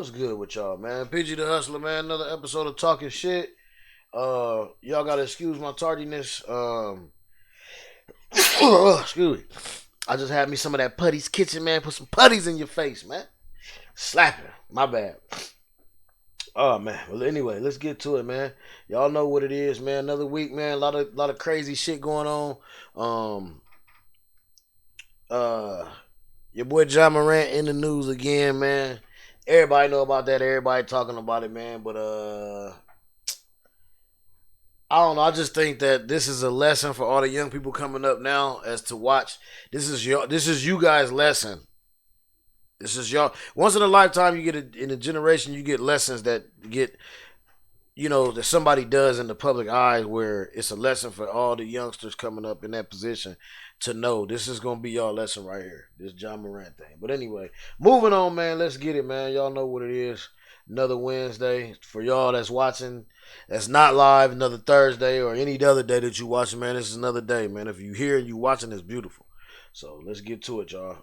What's good with y'all, man? PG the Hustler, man. Another episode of Talking Shit. Y'all gotta excuse my tardiness. Excuse me. I just had me some of that Putty's Kitchen, man. Put some putties in your face, man. Slapping. My bad. Oh man. Well, anyway, let's get to it, man. Y'all know what it is, man. Another week, man. A lot of crazy shit going on. Your boy John Morant in the news again, man. Everybody know about that. Everybody talking about it, man. But I don't know. I just think that this is a lesson for all the young people coming up now as to watch. This is you guys' lesson. This is y'all. Once in a lifetime, you get in a generation, you get lessons that get, that somebody does in the public eye, where it's a lesson for all the youngsters coming up in that position to know this is going to be y'all lesson right here. This John Morant thing. But anyway, moving on, man. Let's get it, man. Y'all know what it is. Another Wednesday for y'all that's watching. That's not live. Another Thursday or any other day that you watching, man. This is another day, man. If you here and you watching, it's beautiful. So let's get to it, y'all.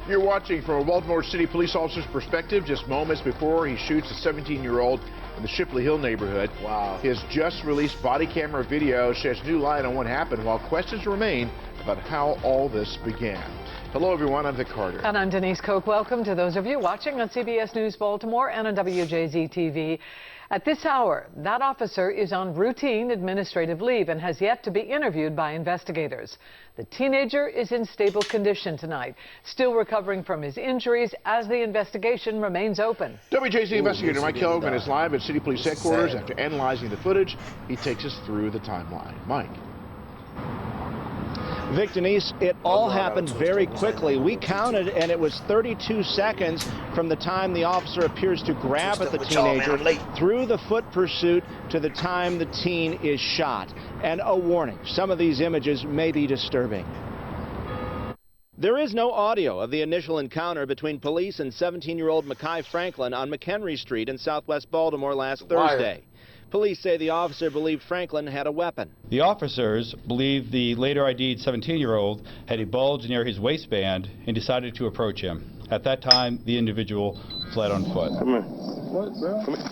You're watching from a Baltimore City police officer's perspective just moments before he shoots a 17-year-old in the Shipley Hill neighborhood. Wow. His just-released body camera video sheds new light on what happened, while questions remain about how all this began. Hello, everyone. I'm Vic Carter. And I'm Denise Koch. Welcome to those of you watching on CBS News Baltimore and on WJZ-TV. At this hour, that officer is on routine administrative leave and has yet to be interviewed by investigators. The teenager is in stable condition tonight, still recovering from his injuries as the investigation remains open. WJZ investigator Mike Kelvin is live at City Police Headquarters. After analyzing the footage, he takes us through the timeline. Mike. Vic, Denise, it all happened very quickly. We counted, and it was 32 seconds from the time the officer appears to grab at the teenager through the foot pursuit to the time the teen is shot. And a warning, some of these images may be disturbing. There is no audio of the initial encounter between police and 17-year-old Mekhi Franklin on McHenry Street in southwest Baltimore last Thursday. Police say the officer believed Franklin had a weapon. The officers believe the later ID'd 17-year-old had a bulge near his waistband and decided to approach him. At that time, the individual fled on foot. Come here. What, bro? Come here.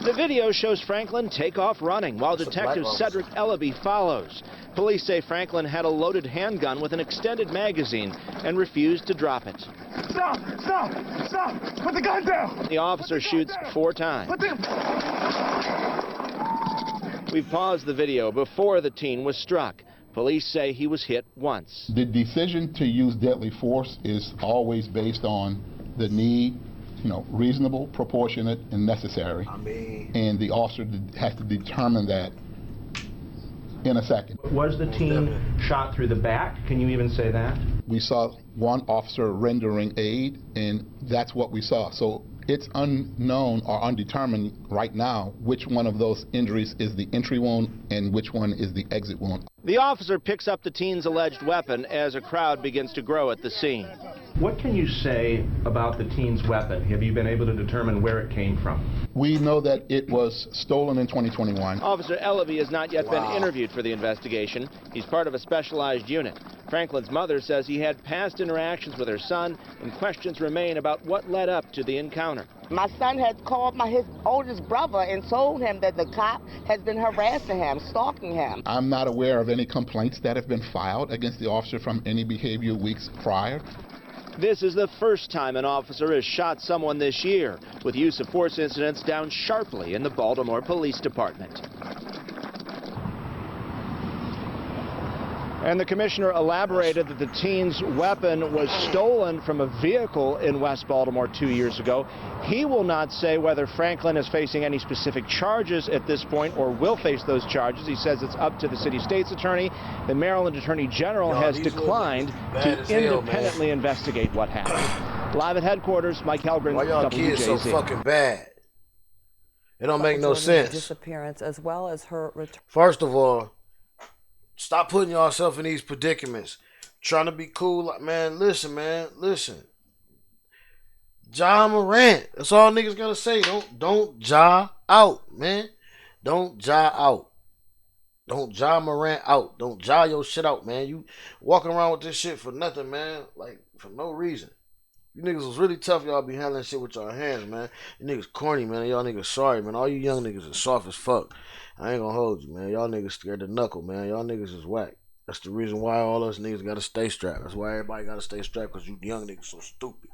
The video shows Franklin take off running while Detective Cedric Ellaby follows. Police say Franklin had a loaded handgun with an extended magazine and refused to drop it. Stop! Stop! Stop! Put the gun down! The officer shoots 4 times. We've paused the video before the teen was struck. Police say he was hit once. The decision to use deadly force is always based on the need, reasonable, proportionate, and necessary. And the officer has to determine that in a second. Was the teen shot through the back? Can you even say that? We saw one officer rendering aid, and that's what we saw. So it's unknown or undetermined right now which one of those injuries is the entry wound and which one is the exit wound. The officer picks up the teen's alleged weapon as a crowd begins to grow at the scene. What can you say about the teen's weapon? Have you been able to determine where it came from? We know that it was stolen in 2021. Officer Ellaby has not yet been interviewed for the investigation. He's part of a specialized unit. Franklin's mother says he had past interactions with her son, and questions remain about what led up to the encounter. My son had called his oldest brother and told him that the cop has been harassing him, stalking him. I'm not aware of any complaints that have been filed against the officer from any behavior weeks prior. This is the first time an officer has shot someone this year, with use of force incidents down sharply in the Baltimore Police Department. And the commissioner elaborated that the teen's weapon was stolen from a vehicle in West Baltimore 2 years ago. He will not say whether Franklin is facing any specific charges at this point or will face those charges. He says it's up to the city state's attorney. The Maryland Attorney General has declined to independently investigate what happened. Live at headquarters, Mike Helgren, Why y'all WJZ. kids so fucking bad? It don't make no sense. Disappearance as well as her return. First of all, stop putting yourself in these predicaments. Trying to be cool. Like, man, listen. John Morant. That's all niggas gotta say. Don't jaw out, man. Don't jaw out. Don't jaw Morant out. Don't jaw your shit out, man. You walking around with this shit for nothing, man. Like, for no reason. You niggas was really tough. Y'all be handling shit with y'all hands, man. You niggas corny, man. Y'all niggas sorry, man. All you young niggas is soft as fuck. I ain't gonna hold you, man. Y'all niggas scared to knuckle, man. Y'all niggas is whack. That's the reason why all us niggas gotta stay strapped. That's why everybody gotta stay strapped, because you young niggas so stupid.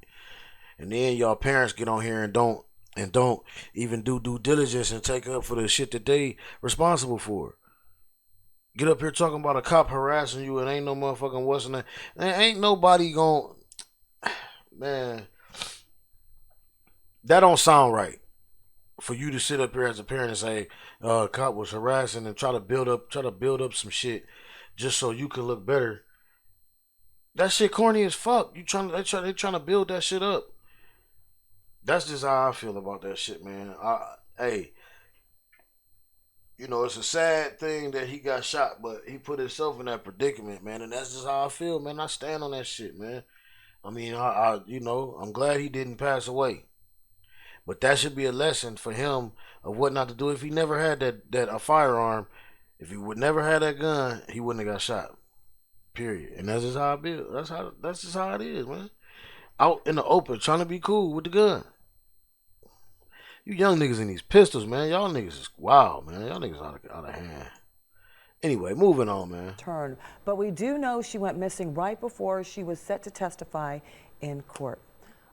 And then y'all parents get on here and don't even do due diligence and take up for the shit that they responsible for. Get up here talking about a cop harassing you and ain't no motherfucking what's in that. Ain't nobody gon' man. That don't sound right. For you to sit up here as a parent and say, cop was harassing and try to build up some shit just so you can look better. That shit corny as fuck. They trying to build that shit up. That's just how I feel about that shit, man. Hey, you know, it's a sad thing that he got shot, but he put himself in that predicament, man, and that's just how I feel, man. I stand on that shit, man. I mean, you know, I'm glad he didn't pass away, but that should be a lesson for him of what not to do. If he never had a firearm, if he would never had that gun, he wouldn't have got shot. Period. And that's just how I feel. That's just how it is, man. Out in the open, trying to be cool with the gun. You young niggas in these pistols, man. Y'all niggas is wild, man. Y'all niggas out of hand. Anyway, moving on, man. But we do know she went missing right before she was set to testify in court.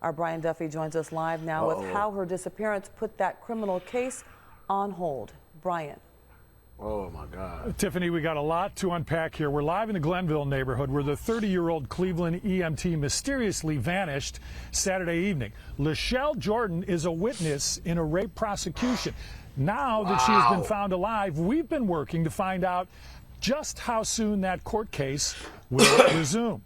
Our Brian Duffy joins us live now with how her disappearance put that criminal case on hold. Brian. Oh, my God. Tiffany, we got a lot to unpack here. We're live in the Glenville neighborhood where the 30-year-old Cleveland EMT mysteriously vanished Saturday evening. Lachelle Jordan is a witness in a rape prosecution. Now that she has been found alive, we've been working to find out just how soon that court case will resume.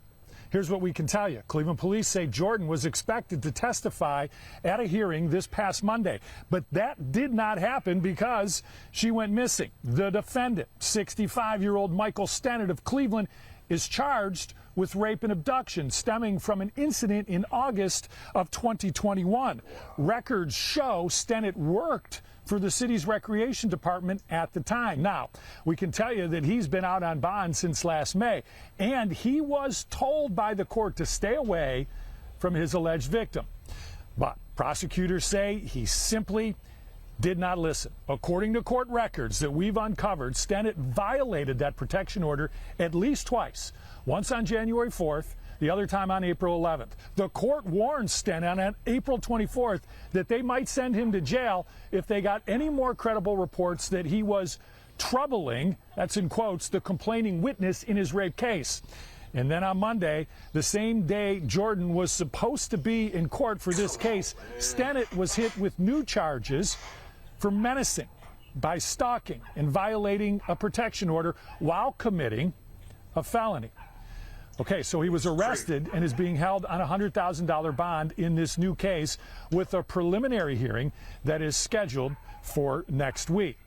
Here's what we can tell you. Cleveland police say Jordan was expected to testify at a hearing this past Monday, but that did not happen because she went missing. The defendant, 65-year-old Michael Stennett of Cleveland, is charged with rape and abduction stemming from an incident in August of 2021. Records show Stennett worked for the city's recreation department at the time. Now, we can tell you that he's been out on bond since last May, and he was told by the court to stay away from his alleged victim. But prosecutors say he simply did not listen. According to court records that we've uncovered, Stennett violated that protection order at least twice, once on January 4th, the other time on April 11th. The court warned Stennett on April 24th that they might send him to jail if they got any more credible reports that he was troubling, that's in quotes, the complaining witness in his rape case. And then on Monday, the same day Jordan was supposed to be in court for this case, Stennett was hit with new charges for menacing by stalking and violating a protection order while committing a felony. Okay, so he was arrested and is being held on a $100,000 bond in this new case with a preliminary hearing that is scheduled for next week.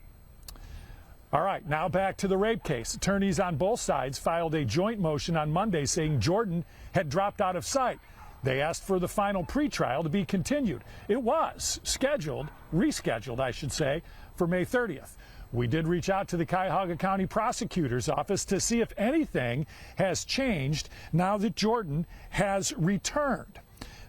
All right, now back to the rape case. Attorneys on both sides filed a joint motion on Monday saying Jordan had dropped out of sight. They asked for the final pretrial to be continued. It was rescheduled, I should say, for May 30th. We did reach out to the Cuyahoga County Prosecutor's Office to see if anything has changed now that Jordan has returned.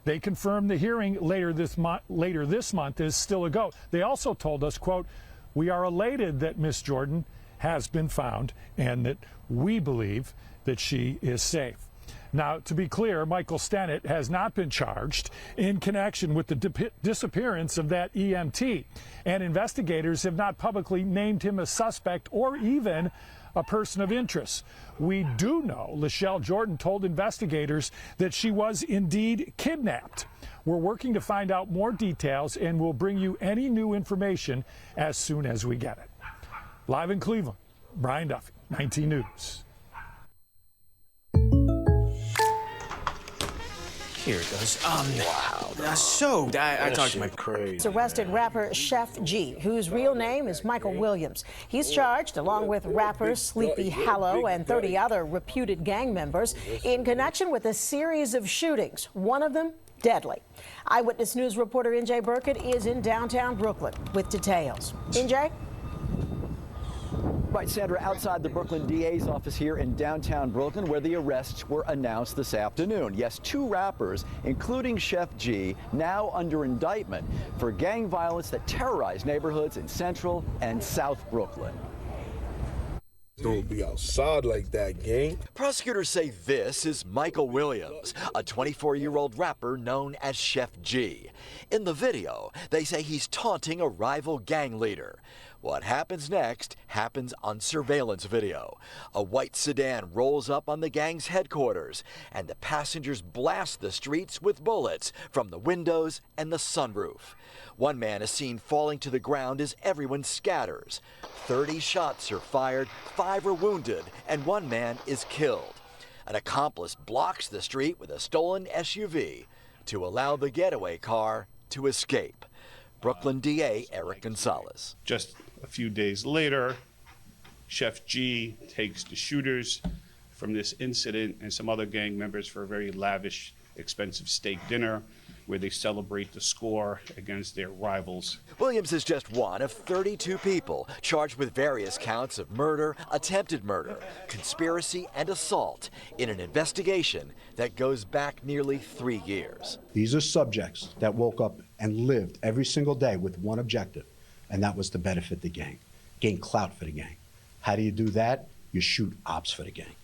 They confirmed the hearing later this month is still a go. They also told us, quote, "We are elated that Miss Jordan has been found and that we believe that she is safe." Now, to be clear, Michael Stennett has not been charged in connection with the disappearance of that EMT, and investigators have not publicly named him a suspect or even a person of interest. We do know Lachelle Jordan told investigators that she was indeed kidnapped. We're working to find out more details, and we'll bring you any new information as soon as we get it. Live in Cleveland, Brian Duffy, 19 News. Here it goes. I talked to my crazy. Arrested rapper Chef G, whose real name is Michael Williams. He's charged, along with rapper Sleepy Hallow and 30 other reputed gang members, in connection with a series of shootings, one of them deadly. Eyewitness News reporter NJ Burkett is in downtown Brooklyn with details. NJ? Right, Sandra, outside the Brooklyn DA's office here in downtown Brooklyn, where the arrests were announced this afternoon. Yes, 2 rappers, including Chef G, now under indictment for gang violence that terrorized neighborhoods in Central and South Brooklyn. Don't be outside like that, gang. Prosecutors say this is Michael Williams, a 24-year-old rapper known as Chef G. In the video, they say he's taunting a rival gang leader. What happens next happens on surveillance video. A white sedan rolls up on the gang's headquarters, and the passengers blast the streets with bullets from the windows and the sunroof. One man is seen falling to the ground as everyone scatters. 30 shots are fired, 5 are wounded, and 1 man is killed. An accomplice blocks the street with a stolen SUV to allow the getaway car to escape. Brooklyn DA Eric Gonzalez. Just a few days later, Chef G takes the shooters from this incident and some other gang members for a very lavish, expensive steak dinner where they celebrate the score against their rivals. Williams is just one of 32 people charged with various counts of murder, attempted murder, conspiracy, and assault in an investigation that goes back nearly 3 years. These are subjects that woke up and lived every single day with one objective, and that was to benefit the gang, gain clout for the gang. How do you do that? You shoot ops for the gang.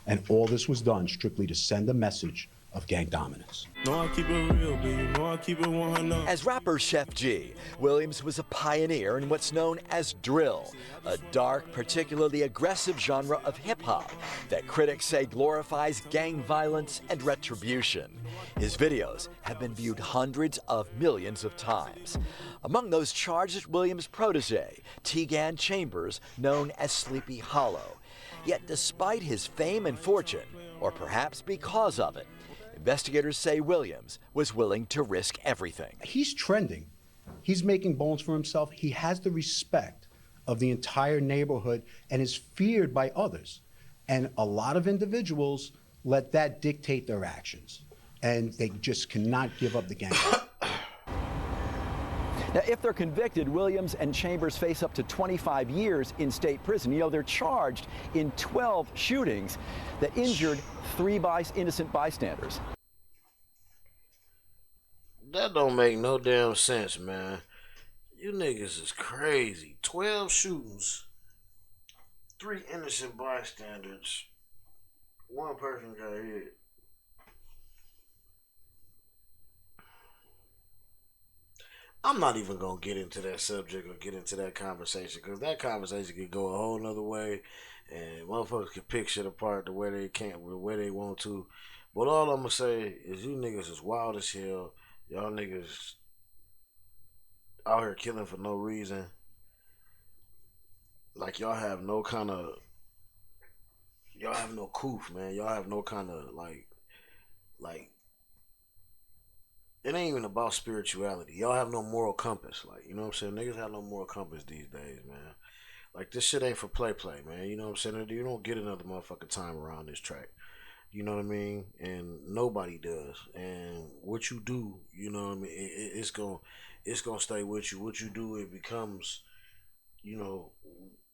And all this was done strictly to send a message of gang dominance. No, I keep it real, baby. No, I keep it 100. As rapper Chef G, Williams was a pioneer in what's known as drill, a dark, particularly aggressive genre of hip-hop that critics say glorifies gang violence and retribution. His videos have been viewed hundreds of millions of times. Among those charged is Williams' protege, Tegan Chambers, known as Sleepy Hollow. Yet despite his fame and fortune, or perhaps because of it, investigators say Williams was willing to risk everything. He's trending. He's making bones for himself. He has the respect of the entire neighborhood and is feared by others. And a lot of individuals let that dictate their actions. And they just cannot give up the gang. Now, if they're convicted, Williams and Chambers face up to 25 years in state prison. You know, they're charged in 12 shootings that injured 3 innocent bystanders. That don't make no damn sense, man. You niggas is crazy. 12 shootings, 3 innocent bystanders, 1 person got hit. I'm not even gonna get into that subject or get into that conversation, because that conversation could go a whole nother way, and motherfuckers can pick shit apart the way they can't, the way they want to. But all I'm gonna say is you niggas is wild as hell. Y'all niggas out here killing for no reason. Like y'all have no kind of, y'all have no coof, man. Y'all have no kind of like. It ain't even about spirituality. Y'all have no moral compass. Like, you know what I'm saying? Niggas have no moral compass these days, man. Like, this shit ain't for play, man. You know what I'm saying? You don't get another motherfucking time around this track. You know what I mean? And nobody does. And what you do, you know what I mean? It's gonna stay with you. What you do, it becomes, you know,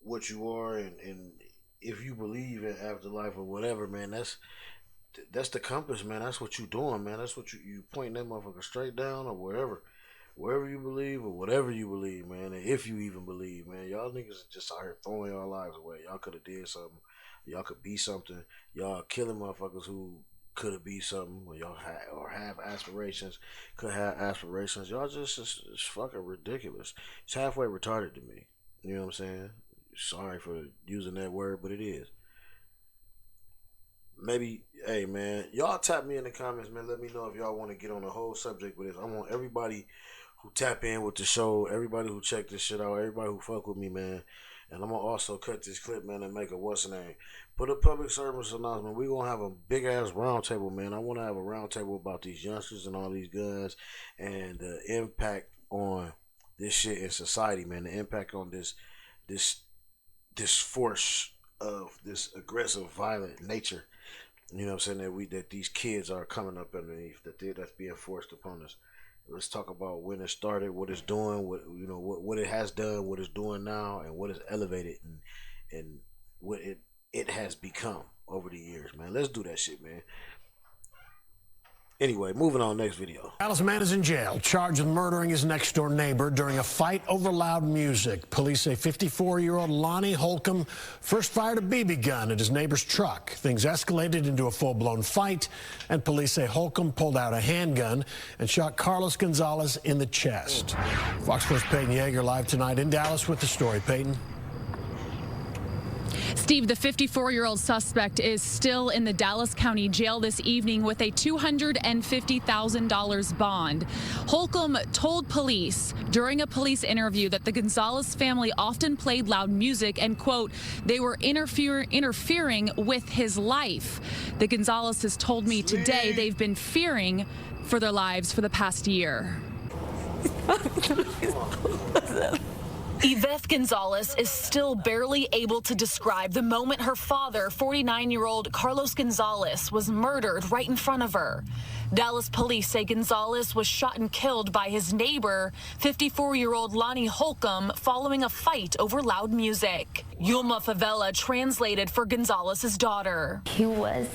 what you are. And if you believe in afterlife or whatever, man, that's the compass, man. That's what you doing, man. That's what you pointing that motherfucker straight down or wherever you believe or whatever you believe, man. And if you even believe, man, y'all niggas are just out here throwing y'all lives away. Y'all could have did something. Y'all could be something. Y'all killing motherfuckers who could have be something. Or y'all have aspirations. Could have aspirations. Y'all just it's fucking ridiculous. It's halfway retarded to me. You know what I'm saying? Sorry for using that word, but it is. Maybe, hey man, y'all tap me in the comments, man. Let me know if y'all want to get on the whole subject with this. I want everybody who tap in with the show, everybody who check this shit out, everybody who fuck with me, man. And I'm gonna also cut this clip, man, and make a what's the name. Put a public service announcement. We gonna have a big ass round table, man. I want to have a round table about these youngsters and all these guns and the impact on this shit in society, man. The impact on this force of this aggressive, violent nature. You know what I'm saying, that these kids are coming up underneath, that's being forced upon us. Let's talk about when it started, what it's doing, what it has done, what it's doing now, and what it's elevated and what it has become over the years, man. Let's do that shit, man. Anyway, moving on, next video. Dallas man is in jail, charged with murdering his next-door neighbor during a fight over loud music. Police say 54-year-old Lonnie Holcomb first fired a BB gun at his neighbor's truck. Things escalated into a full-blown fight, and police say Holcomb pulled out a handgun and shot Carlos Gonzalez in the chest. Fox 4's Peyton Yeager live tonight in Dallas with the story. Peyton. Steve, the 54-year-old suspect is still in the Dallas County Jail this evening with a $250,000 bond. Holcomb told police during a police interview that the Gonzalez family often played loud music and, quote, they were interfering with his life. The Gonzalez has told me today they've been fearing for their lives for the past year. Yvette Gonzalez is still barely able to describe the moment her father, 49-year-old Carlos Gonzalez, was murdered right in front of her. Dallas police say Gonzalez was shot and killed by his neighbor, 54-year-old Lonnie Holcomb, following a fight over loud music. Yulma Favela translated for Gonzalez's daughter. He was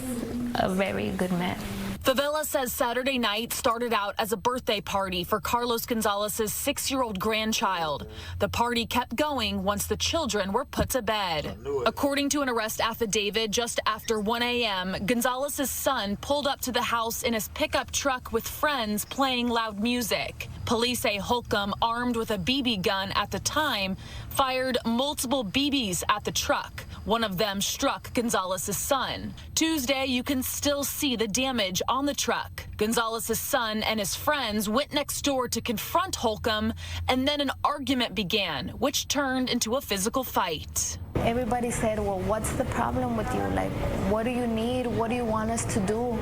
a very good man. Favela says Saturday night started out as a birthday party for Carlos Gonzalez's 6-year-old grandchild. The party kept going once the children were put to bed. According to an arrest affidavit, just after 1 a.m., Gonzalez's son pulled up to the house in his pickup truck with friends playing loud music. Police say Holcomb, armed with a BB gun at the time, fired multiple BBs at the truck. One of them struck Gonzalez's son. Tuesday, you can still see the damage on the truck. Gonzalez's son and his friends went next door to confront Holcomb, and then an argument began, which turned into a physical fight. Everybody said, well, what's the problem with you? Like, what do you need? What do you want us to do?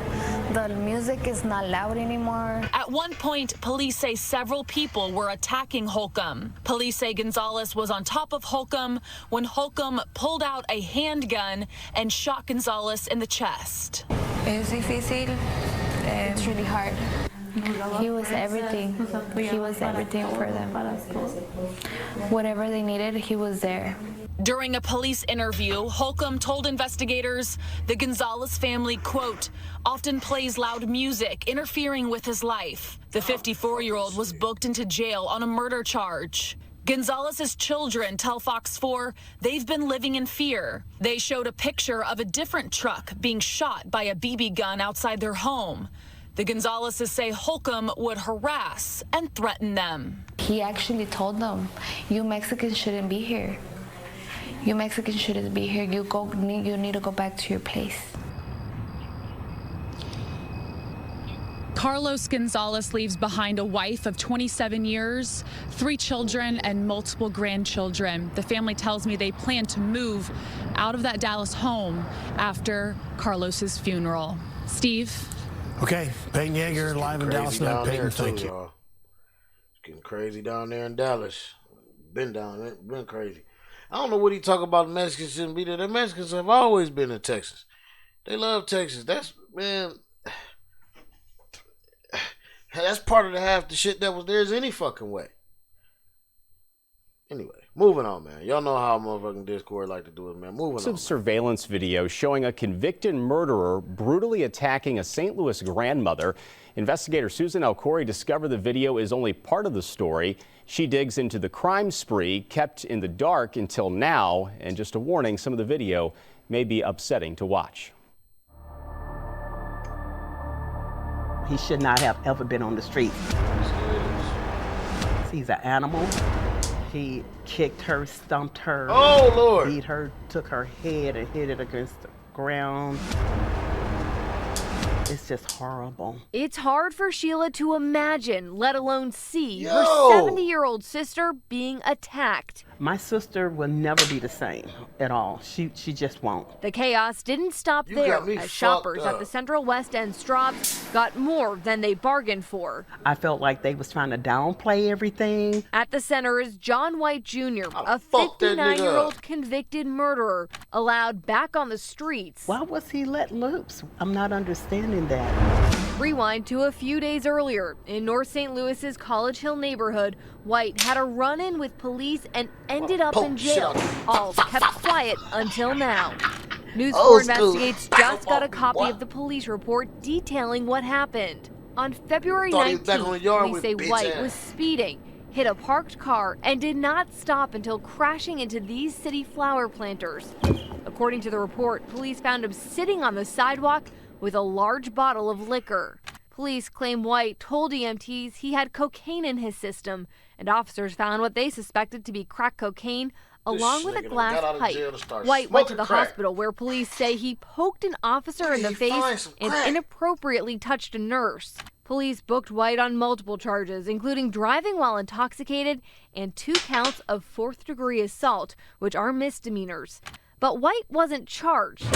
The music is not loud anymore. At one point, police say several people were attacking Holcomb. Police say Gonzalez was on top of Holcomb when Holcomb pulled out a handgun and shot Gonzalez in the chest. It's difícil. It's really hard. He was everything. He was everything for them. Whatever they needed, he was there. During a police interview, Holcomb told investigators the Gonzalez family, quote, often plays loud music, interfering with his life. The 54-year-old was booked into jail on a murder charge. Gonzalez's children tell Fox 4 they've been living in fear. They showed a picture of a different truck being shot by a BB gun outside their home. The Gonzalezes say Holcomb would harass and threaten them. He actually told them, you Mexicans shouldn't be here. You Mexicans shouldn't be here. You need to go back to your place. Carlos Gonzalez leaves behind a wife of 27 years, 3 children, and multiple grandchildren. The family tells me they plan to move out of that Dallas home after Carlos's funeral. Steve? Okay, Peyton Yeager live in Dallas now. Peyton, thank you. It's getting crazy down there in Dallas. Been down there, been crazy. I don't know what he talk about. Mexicans shouldn't be there. The Mexicans have always been in Texas. They love Texas. That's, man, that's part of the half the shit that was theirs any fucking way. Anyway, moving on, man. Y'all know how motherfucking Discord like to do it, man. Moving on. Surveillance video showing a convicted murderer brutally attacking a St. Louis grandmother. Investigator Susan Alcori discovered the video is only part of the story. She digs into the crime spree kept in the dark until now. And just a warning, some of the video may be upsetting to watch. He should not have ever been on the street. He's an animal. He kicked her, stumped her. Oh, Lord. Beat her, took her head and hit it against the ground. It's just horrible. It's hard for Sheila to imagine, let alone see, her Yo! 70-year-old sister being attacked. My sister will never be the same at all. She just won't. The chaos didn't stop there as shoppers at the Central West End Straub's got more than they bargained for. I felt like they was trying to downplay everything. At the center is John White Jr., a 59-year-old convicted murderer, allowed back on the streets. Why was he let loose? I'm not understanding understand that. Rewind to a few days earlier. In North St. Louis's College Hill neighborhood, White had a run-in with police and ended up in jail. All kept quiet until now. News 4 Investigates just got a copy of the police report detailing what happened. On February 19th, police say White was speeding, hit a parked car, and did not stop until crashing into these city flower planters. According to the report, police found him sitting on the sidewalk with a large bottle of liquor. Police claim White told EMTs he had cocaine in his system, and officers found what they suspected to be crack cocaine along with a glass pipe. White went to the hospital where police say he poked an officer in the face and inappropriately touched a nurse. Police booked White on multiple charges, including driving while intoxicated and 2 counts of 4th-degree assault, which are misdemeanors. But White wasn't charged,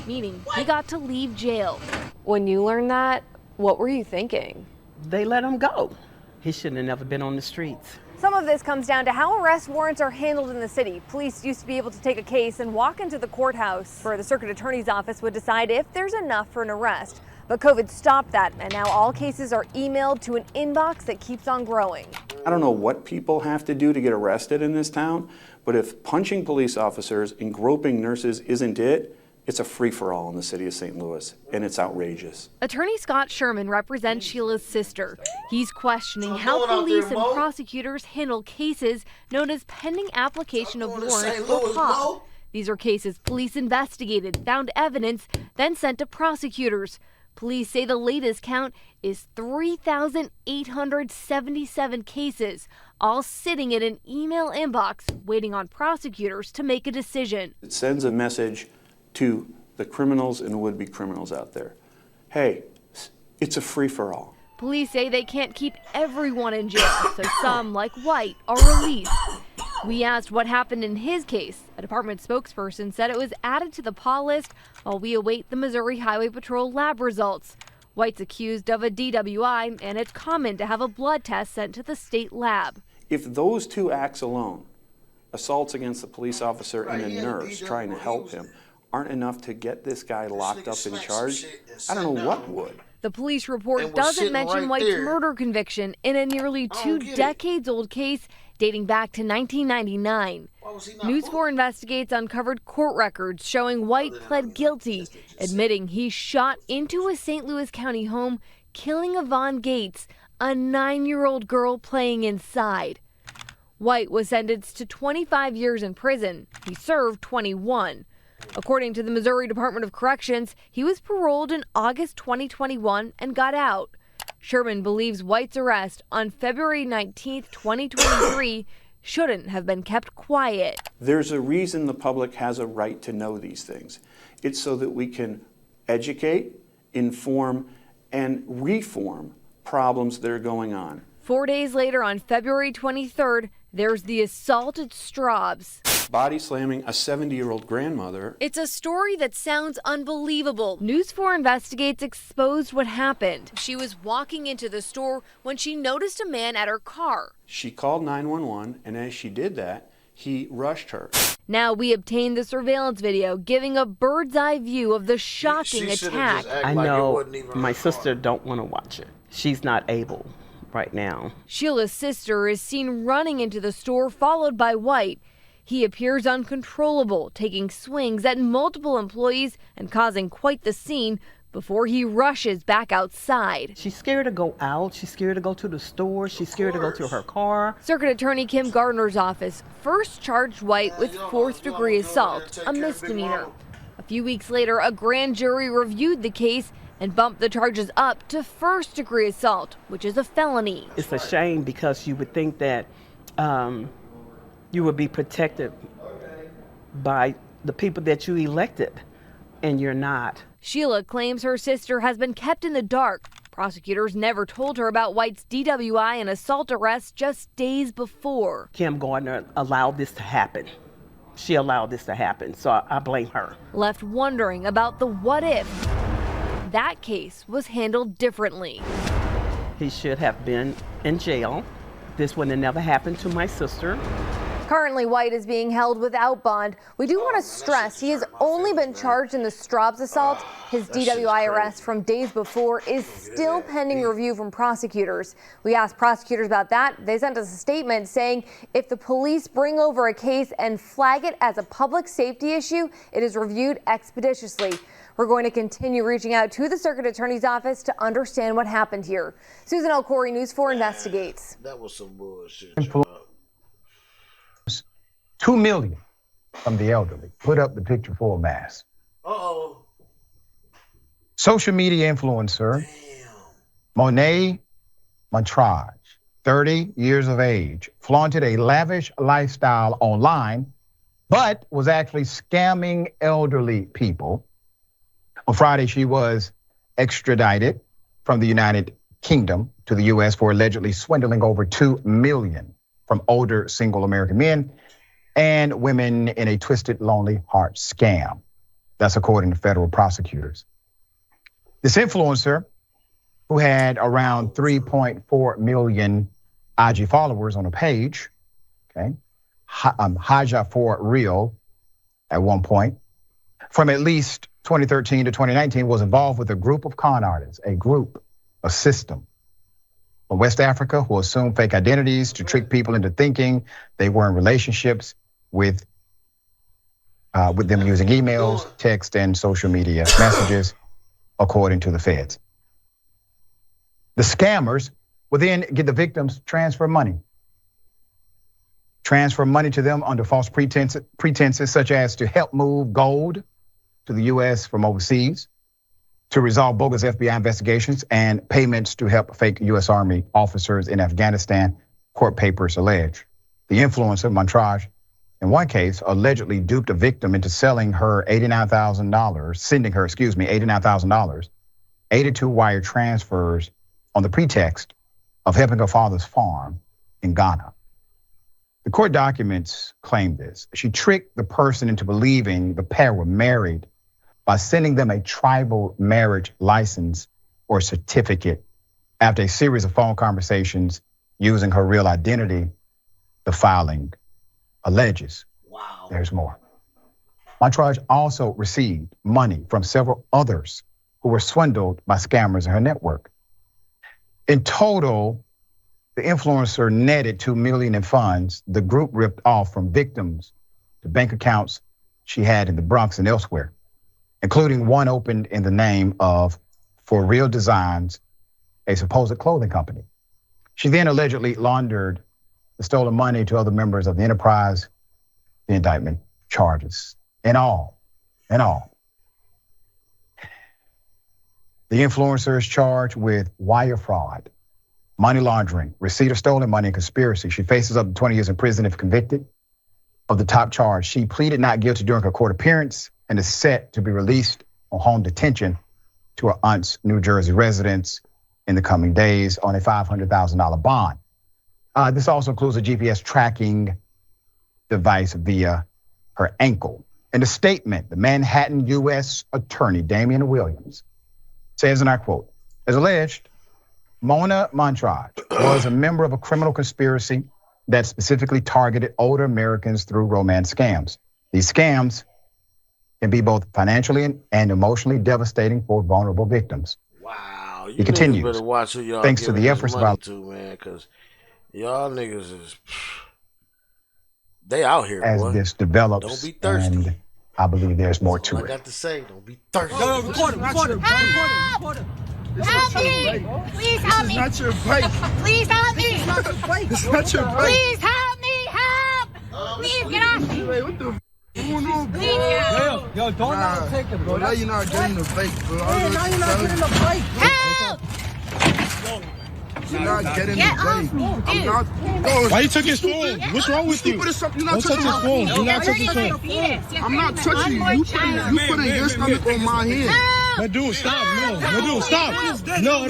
meaning he got to leave jail. When you learned that, what were you thinking? They let him go. He shouldn't have never been on the streets. Some of this comes down to how arrest warrants are handled in the city. Police used to be able to take a case and walk into the courthouse where the circuit attorney's office would decide if there's enough for an arrest. But COVID stopped that, and now all cases are emailed to an inbox that keeps on growing. I don't know what people have to do to get arrested in this town, but if punching police officers and groping nurses isn't it, it's a free-for-all in the city of St. Louis, and it's outrageous. Attorney Scott Sherman represents Sheila's sister. He's questioning how police and prosecutors handle cases known as pending application of warrants or POP. These are cases police investigated, found evidence, then sent to prosecutors. Police say the latest count is 3,877 cases, all sitting in an email inbox waiting on prosecutors to make a decision. It sends a message to the criminals and would-be criminals out there. Hey, it's a free-for-all. Police say they can't keep everyone in jail, so some, like White, are released. We asked what happened in his case. A department spokesperson said it was added to the PAW list while we await the Missouri Highway Patrol lab results. White's accused of a DWI, and it's common to have a blood test sent to the state lab. If those 2 acts alone, assaults against a police officer and a nurse trying to help him, aren't enough to get this guy locked up and charged, I don't know what would. The police report doesn't mention White's murder conviction in a nearly 2-decades-old case dating back to 1999. News 4 Investigates uncovered court records showing White pled guilty, admitting he shot into a St. Louis County home, killing Yvonne Gates, a 9-year-old girl playing inside. White was sentenced to 25 years in prison. He served 21. According to the Missouri Department of Corrections, he was paroled in August 2021 and got out. Sherman believes White's arrest on February 19, 2023 shouldn't have been kept quiet. There's a reason the public has a right to know these things. It's so that we can educate, inform, and reform problems that are going on. 4 days later, on February 23rd, there's the assault at Straub's. Body slamming a 70-year-old grandmother. It's a story that sounds unbelievable. News 4 Investigates exposed what happened. She was walking into the store when she noticed a man at her car. She called 911, and as she did that, he rushed her. Now we obtained the surveillance video giving a bird's eye view of the shocking attack. I know my sister don't want to watch it. She's not able right now. Sheila's sister is seen running into the store, followed by White. He appears uncontrollable, taking swings at multiple employees and causing quite the scene before he rushes back outside. She's scared to go out. She's scared to go to the store. She's scared to go to her car. Circuit Attorney Kim Gardner's office first charged White with 4th-degree assault, a misdemeanor. A few weeks later, a grand jury reviewed the case and bumped the charges up to 1st-degree assault, which is a felony. It's a shame because you would think that you would be protected by the people that you elected, and you're not. Sheila claims her sister has been kept in the dark. Prosecutors never told her about White's DWI and assault arrest just days before. Kim Gardner allowed this to happen. She allowed this to happen, so I blame her. Left wondering about the what if that case was handled differently. He should have been in jail. This would have never happened to my sister. Currently, White is being held without bond. We do want to stress he has only been charged in the Straub's assault. His DWI arrest from days before is still pending review from prosecutors. We asked prosecutors about that. They sent us a statement saying if the police bring over a case and flag it as a public safety issue, it is reviewed expeditiously. We're going to continue reaching out to the Circuit Attorney's Office to understand what happened here. Susan Elcory, News 4 investigates. That was some bullshit. 2 million from the elderly put up the picture for a mask. Uh-oh. Social media influencer Monet Montrage, 30 years of age, flaunted a lavish lifestyle online, but was actually scamming elderly people. On Friday, she was extradited from the United Kingdom to the US for allegedly swindling over $2 million from older single American men and women in a twisted, lonely heart scam. That's according to federal prosecutors. This influencer, who had around 3.4 million IG followers on a page, okay, Haja for Real at one point, from at least 2013 to 2019 was involved with a group of con artists, a system from West Africa who assumed fake identities to trick people into thinking they were in relationships with them using emails, text, and social media messages, according to the feds. The scammers would then get the victims transfer money to them under false pretenses such as to help move gold to the US from overseas, to resolve bogus FBI investigations, and payments to help fake US Army officers in Afghanistan, court papers allege. The influencer, Montrage, in one case, allegedly duped a victim into sending her $89,000, 82 wire transfers on the pretext of helping her father's farm in Ghana. The court documents claim this. She tricked the person into believing the pair were married by sending them a tribal marriage license or certificate after a series of phone conversations using her real identity, the filing alleges. Wow. There's more. Montrage also received money from several others who were swindled by scammers in her network. In total, the influencer netted $2 million in funds the group ripped off from victims to bank accounts she had in the Bronx and elsewhere, including one opened in the name of For Real Designs, a supposed clothing company. She then allegedly laundered the stolen money to other members of the enterprise. The indictment charges. In all, the influencer is charged with wire fraud, money laundering, receipt of stolen money, and conspiracy. She faces up to 20 years in prison if convicted of the top charge. She pleaded not guilty during her court appearance and is set to be released on home detention to her aunt's New Jersey residence in the coming days on a $500,000 bond. This also includes a GPS tracking device via her ankle. In a statement, the Manhattan US Attorney Damian Williams says, and I quote, as alleged, Mona Montrage was a member of a criminal conspiracy that specifically targeted older Americans through romance scams. These scams can be both financially and emotionally devastating for vulnerable victims. Wow, he continues. Better watch who y'all thanks to the efforts of our man, because y'all niggas is they out here. As boy. this develops, don't be thirsty. And I believe there's more That's all to I it. got to say, don't be thirsty. No, record him. Help me! Please help me! This is not your bike. Please help me! This is not your bike. This is not your bike. Please help me! Help! Please get off me! Wait, what the f*** going on, bro? Please get off me! Yo, don't ever take it, bro. Now you're not getting the bike, bro. Hey, now you're not getting the bike. Help! You're not getting the Get bike. off me, I'm dude. not. Bro, Why you took his phone? What's wrong with you? You're not Don't touch his phone. Do not touch his phone. I'm not touching you. You putting your stomach on my hand. No, dude, stop. No, dude, stop. No. I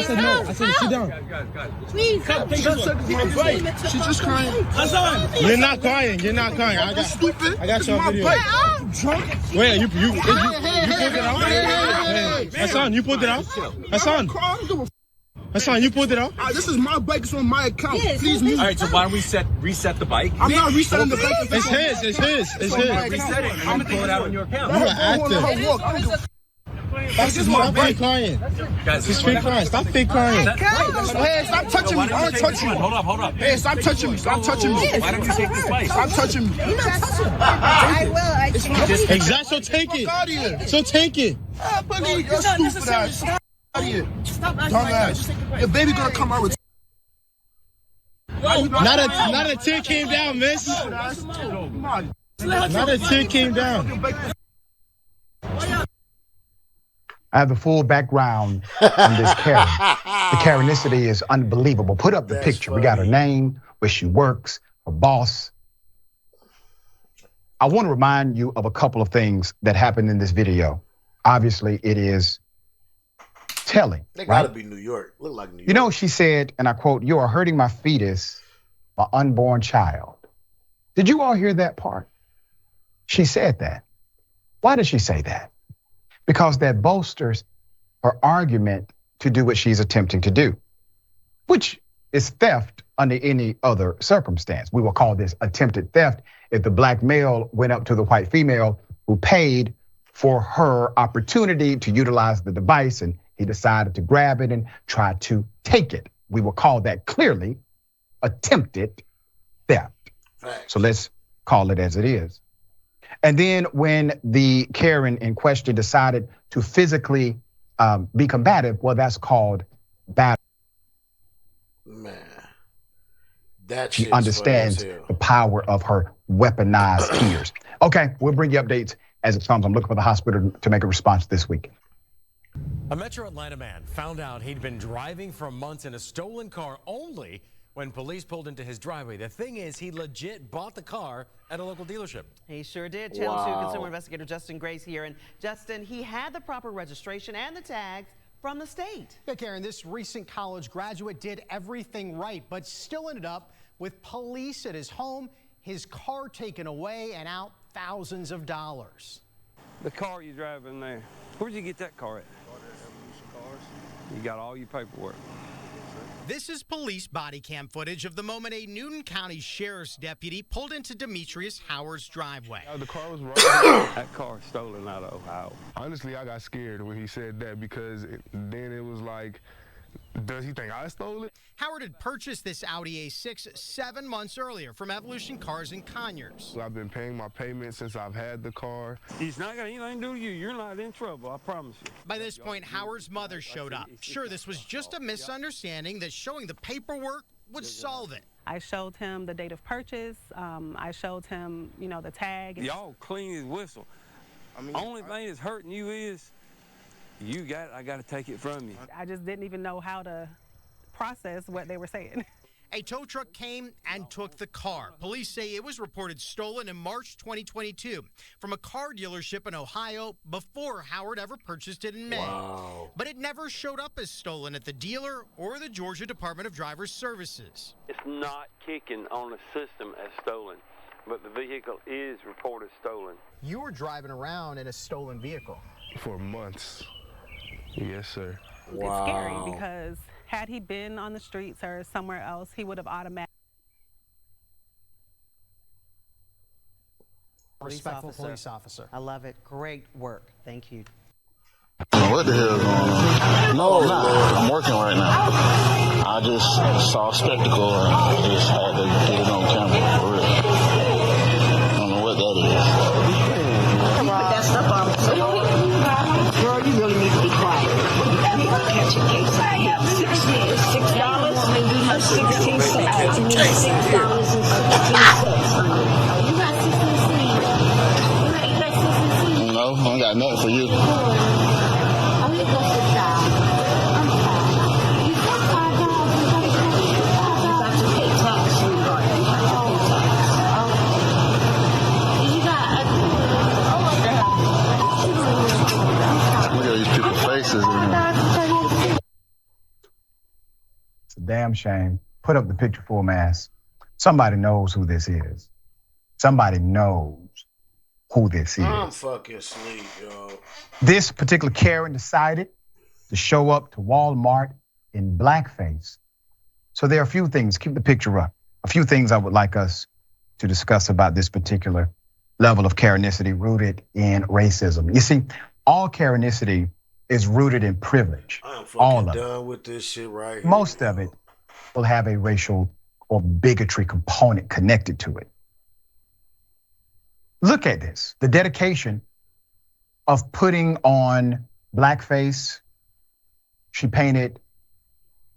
said no. I said sit down. Please help me! She's just crying. You're not crying. I got your video. Wait, you pulled it out? Hassan, you pulled it out? That's fine. You pulled it out. This is my bike. It's on my account. Please move. All right, so why don't we reset the bike? I'm not resetting the bike. It's his. It's his. It's his. Reset it. I'm gonna pull it out on your account. You're active. That's just my fake crying. He's fake crying. Stop fake crying. Hey, stop touching me. I don't touch you. Hold up. Hey, stop touching me. Stop touching me. Why don't you take this bike? Stop touching me. You're not touching me. I will. Exactly. So take it. So take it. You're stupid ass. Stop out of here. Dumbass. Your baby gonna come out with. Not a tear came down, miss. Not a tear came down. I have the full background on this Karen. The Karenicity is unbelievable. Put up the picture. We got her name, where she works, her boss. I want to remind you of a couple of things that happened in this video. Obviously, it is telling. They gotta be New York. Look like New York. You know, she said, and I quote, "You are hurting my fetus, my unborn child." Did you all hear that part? She said that. Why did she say that? Because that bolsters her argument to do what she's attempting to do, which is theft under any other circumstance. We will call this attempted theft if the black male went up to the white female who paid for her opportunity to utilize the device and he decided to grab it and try to take it. We will call that clearly attempted theft. So let's call it as it is. And then when the Karen in question decided to physically be combative, well, that's called battery. Man, that she understands the power of her weaponized tears. Okay, we'll bring you updates as it comes. I'm looking for the hospital to make a response this week. A Metro Atlanta man found out he'd been driving for months in a stolen car only when police pulled into his driveway. The thing is, he legit bought the car at a local dealership. He sure did. Channel 2 consumer investigator Justin Grace here. And Justin, he had the proper registration and the tags from the state. Yeah, Karen, this recent college graduate did everything right, but still ended up with police at his home, his car taken away, and out thousands of dollars. The car you driving there, where'd you get that car at? You got all your paperwork. This is police body cam footage of the moment a Newton County Sheriff's deputy pulled into Demetrius Howard's driveway. The car was wrong. That car stolen out of Ohio. Honestly, I got scared when he said that because then it was like, does he think I stole it? Howard had purchased this Audi A6 7 months earlier from Evolution Cars in Conyers. I've been paying my payments since I've had the car. He's not got anything to do with you. You're not in trouble, I promise you. By this point, Howard's mother showed up. Sure, this was just a misunderstanding that showing the paperwork would solve it. I showed him the date of purchase. I showed him, the tag. Y'all clean as whistle. Only thing that's hurting you is I got to take it from you. I just didn't even know how to process what they were saying. A tow truck came and took the car. Police say it was reported stolen in March 2022 from a car dealership in Ohio before Howard ever purchased it in May. Wow. But it never showed up as stolen at the dealer or the Georgia Department of Driver Services. It's not kicking on the system as stolen, but the vehicle is reported stolen. You were driving around in a stolen vehicle. For months. Yes, sir. It's scary because had he been on the streets or somewhere else, he would have automatically. Respectful police officer. I love it. Great work. Thank you. What the hell is going on? No, I'm not. I'm working right now. I just saw a spectacle and just had to get it on camera for real. I don't know what that is. Put that stuff on. Girl, you really need to be quiet. You have to catch a case. I have $6 or 16 cents. I need $6.16. You got 16 cents. You got 16 cents. No, I ain't got nothing for you. I'm going to go sit down. I'm fine. You got $5. You got to pay tax, sweetheart. You got to pay tax. Okay. You got Look at these people's faces. It's a damn shame. Put up the picture for him, ass. Somebody knows who this is. Somebody knows who this is. I'm fucking asleep, yo. This particular Karen decided to show up to Walmart in blackface. So there are a few things, keep the picture up, a few things I would like us to discuss about this particular level of Karenicity rooted in racism. You see, all Karenicity is rooted in privilege. I'm All fucking of it. done with this shit right here. Most of it will have a racial or bigotry component connected to it. Look at this, the dedication of putting on blackface. She painted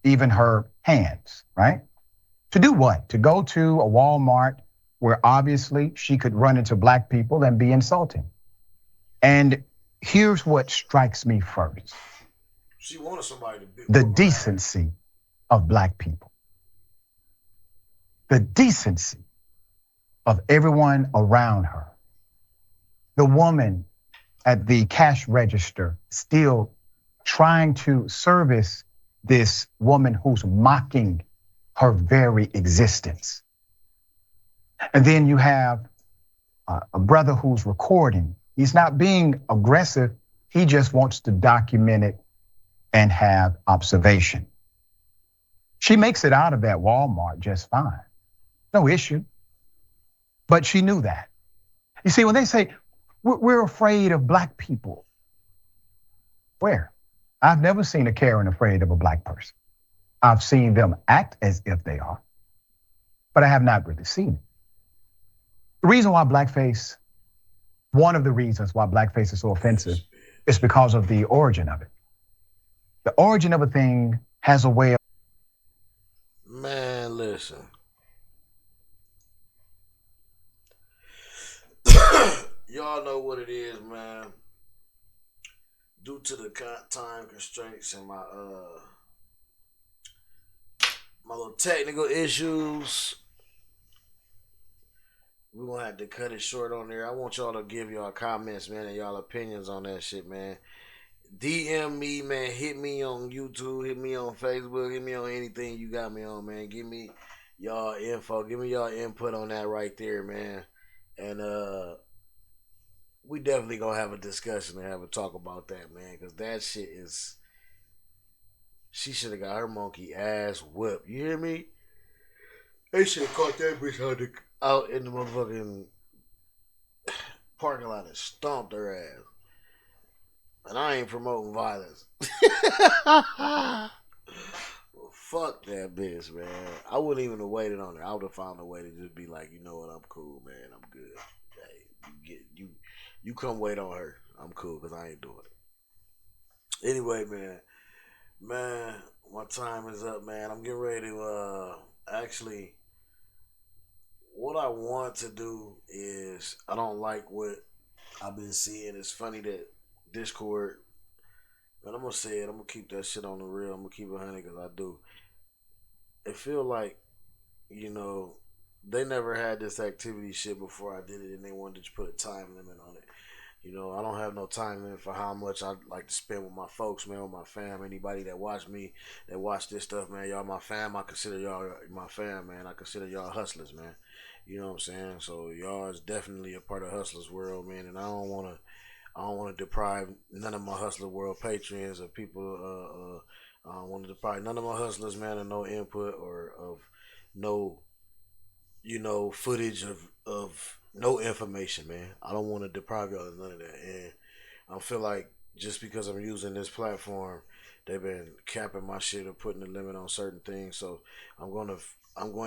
even her hands, right? To do what? To go to a Walmart where obviously she could run into black people and be insulting. And here's what strikes me first. She wanted somebody to be the decency of black people. The decency of everyone around her. The woman at the cash register still trying to service this woman who's mocking her very existence. And then you have a brother who's recording. He's not being aggressive. He just wants to document it and have observation. She makes it out of that Walmart just fine. No issue. But she knew that. You see, when they say, we're afraid of black people. Where? I've never seen a Karen afraid of a black person. I've seen them act as if they are, but I have not really seen it. The reason why blackface, one of the reasons why blackface is so offensive is because of the origin of it. The origin of a thing has a way of. Man, listen. Y'all know what it is, man. Due to the time constraints and my little technical issues, we're gonna have to cut it short on there. I want y'all to give y'all comments, man, and y'all opinions on that shit, man. DM me, man. Hit me on YouTube. Hit me on Facebook. Hit me on anything you got me on, man. Give me y'all info. Give me y'all input on that right there, man. And we definitely gonna have a discussion and have a talk about that, man. Because that shit is. She should have got her monkey ass whipped. You hear me? They should have caught that bitch out in the motherfucking parking lot and stomped her ass. And I ain't promoting violence. Well, fuck that bitch, man. I wouldn't even have waited on her. I would have found a way to just be like, you know what, I'm cool, man. I'm good. Hey, you come wait on her. I'm cool because I ain't doing it. Anyway, man, my time is up, man. I'm getting ready to actually. What I want to do is I don't like what I've been seeing. It's funny that Discord, but I'm gonna say it. I'm gonna keep that shit on the real. I'm gonna keep it 100 because I do. It feel like, you know, they never had this activity shit before I did it, and they wanted to put a time limit on it. You know, I don't have no time limit for how much I like to spend with my folks, man, with my fam. Anybody that watch me, that watch this stuff, man, y'all my fam. I consider y'all my fam, man. I consider y'all hustlers, man. You know what I'm saying? So y'all is definitely a part of hustlers world, man. And I don't wanna deprive none of my hustler world patrons or people. I don't want to deprive none of my hustlers, man, of no input or of no, you know, footage of no information, man. I don't want to deprive y'all of none of that. And I feel like just because I'm using this platform, they've been capping my shit or putting a limit on certain things. So I'm going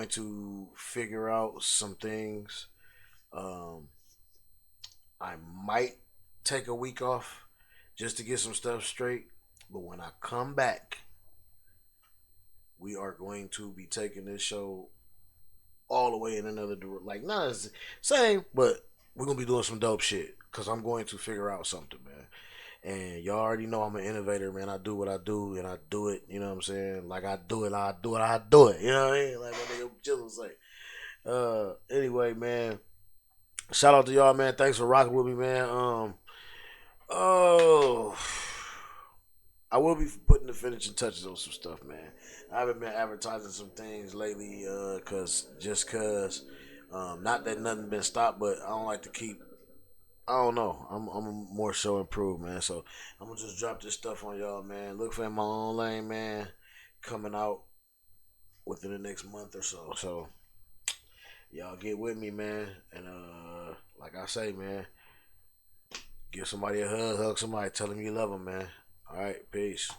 to figure out some things. I might take a week off just to get some stuff straight. But when I come back, we are going to be taking this show all the way in another direction. Like, not as same, but we're going to be doing some dope shit. Because I'm going to figure out something, man. And y'all already know I'm an innovator, man. I do what I do, and I do it, you know what I'm saying? Like, I do it, I do it, I do it. You know what I mean? Like my nigga Jill say. Anyway, man. Shout out to y'all, man. Thanks for rocking with me, man. I will be putting the finishing touches on some stuff, man. I haven't been advertising some things lately, cause not that nothing been stopped, but I don't like to keep. I don't know. I'm more so improved, man. So I'm gonna just drop this stuff on y'all, man. Look for my own lane, man. coming out within the next month or so. So y'all get with me, man. And like I say, man, give somebody a hug, hug somebody, tell them you love them, man. All right, peace.